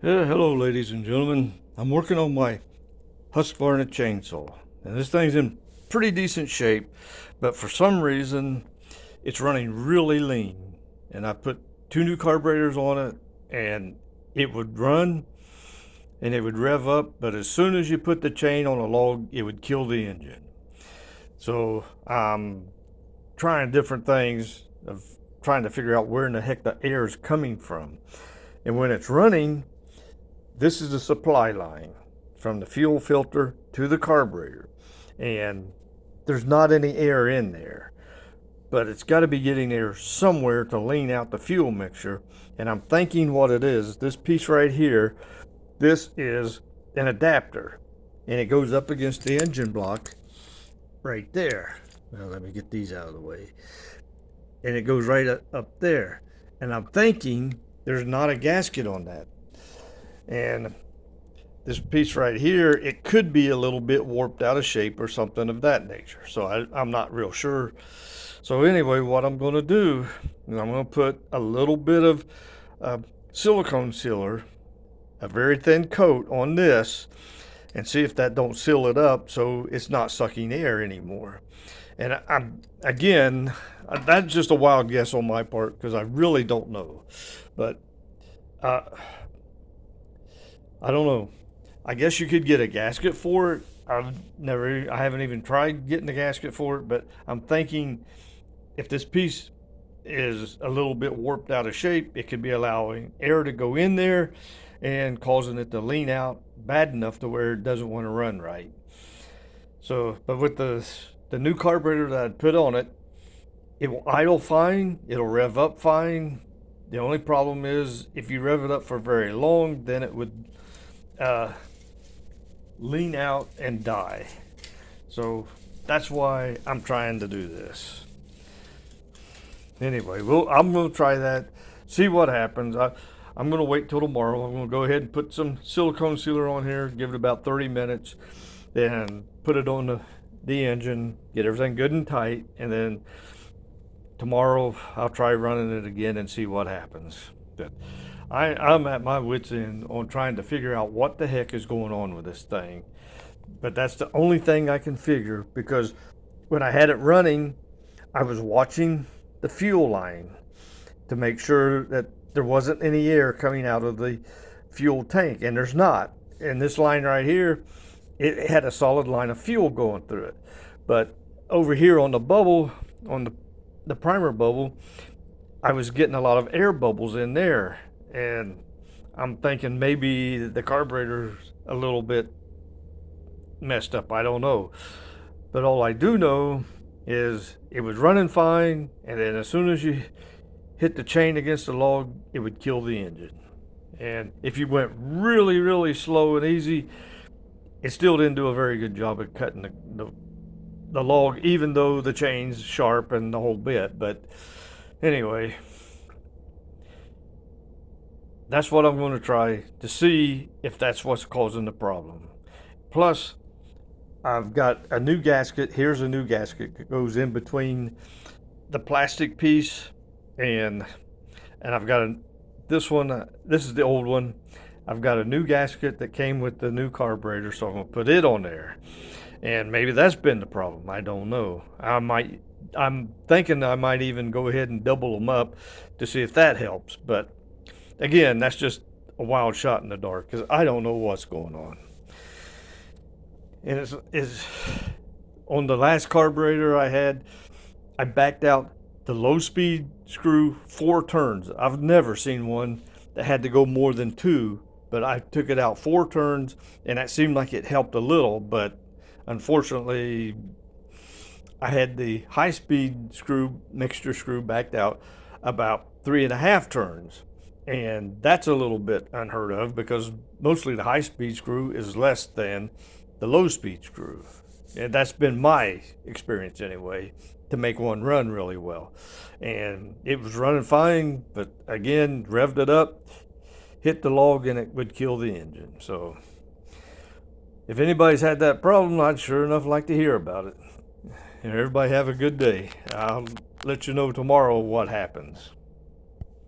Yeah, hello, ladies and gentlemen. I'm working on my Husqvarna chainsaw, and this thing's in pretty decent shape, but for some reason, it's running really lean. And I put two new carburetors on it, and it would run and it would rev up, but as soon as you put the chain on a log, it would kill the engine. So I'm trying different things of trying to figure out where in the heck the air is coming from. And when it's running, this is the supply line from the fuel filter to the carburetor, and there's not any air in there, but it's got to be getting air somewhere to lean out the fuel mixture. And I'm thinking what it is, this piece right here, this is an adapter, and it goes up against the engine block right there. Well, let me get these out of the way. And it goes right up there, and I'm thinking there's not a gasket on that. And this piece right here, it could be a little bit warped out of shape or something of that nature. So I'm not real sure. So anyway, what I'm going to do is I'm going to put a little bit of silicone sealer, a very thin coat on this, and see if that don't seal it up so it's not sucking air anymore. And again, that's just a wild guess on my part because I really don't know. But I don't know. I guess you could get a gasket for it. I haven't even tried getting a gasket for it, but I'm thinking if this piece is a little bit warped out of shape, it could be allowing air to go in there and causing it to lean out bad enough to where it doesn't want to run right. So, but with the new carburetor that I put on it, it will idle fine, it'll rev up fine. The only problem is if you rev it up for very long, then it would lean out and die. So that's why I'm trying to do this. Anyway, I'm going to try that, see what happens. I'm going to wait till tomorrow. I'm going to go ahead and put some silicone sealer on here, give it about 30 minutes, then put it on the engine, get everything good and tight, and then tomorrow I'll try running it again and see what happens. But I'm at my wit's end on trying to figure out what the heck is going on with this thing. But that's the only thing I can figure, because when I had it running, I was watching the fuel line to make sure that there wasn't any air coming out of the fuel tank, and there's not. And this line right here, it had a solid line of fuel going through it. But over here on the bubble, on the primer bubble, I was getting a lot of air bubbles in there, and I'm thinking maybe the carburetor's a little bit messed up. I don't know. But all I do know is it was running fine, and then as soon as you hit the chain against the log, it would kill the engine. And if you went really, really slow and easy, it still didn't do a very good job of cutting the log, even though the chain's sharp and the whole bit. But anyway, that's what I'm going to try to see if that's what's causing the problem. Plus, I've got a new gasket. Here's a new gasket that goes in between the plastic piece and I've got this one. This is the old one. I've got a new gasket that came with the new carburetor, so I'm going to put it on there. And maybe that's been the problem. I don't know. I'm thinking I might even go ahead and double them up to see if that helps. But again, that's just a wild shot in the dark because I don't know what's going on. And it's on the last carburetor I had, I backed out the low speed screw 4 turns. I've never seen one that had to go more than 2, but I took it out 4 turns, and that seemed like it helped a little, but unfortunately I had the high speed screw, mixture screw, backed out about 3.5 turns. And that's a little bit unheard of because mostly the high speed screw is less than the low speed screw. And that's been my experience anyway, to make one run really well. And it was running fine, but again, revved it up, hit the log, and it would kill the engine. So if anybody's had that problem, I'd sure enough like to hear about it. And everybody have a good day. I'll let you know tomorrow what happens.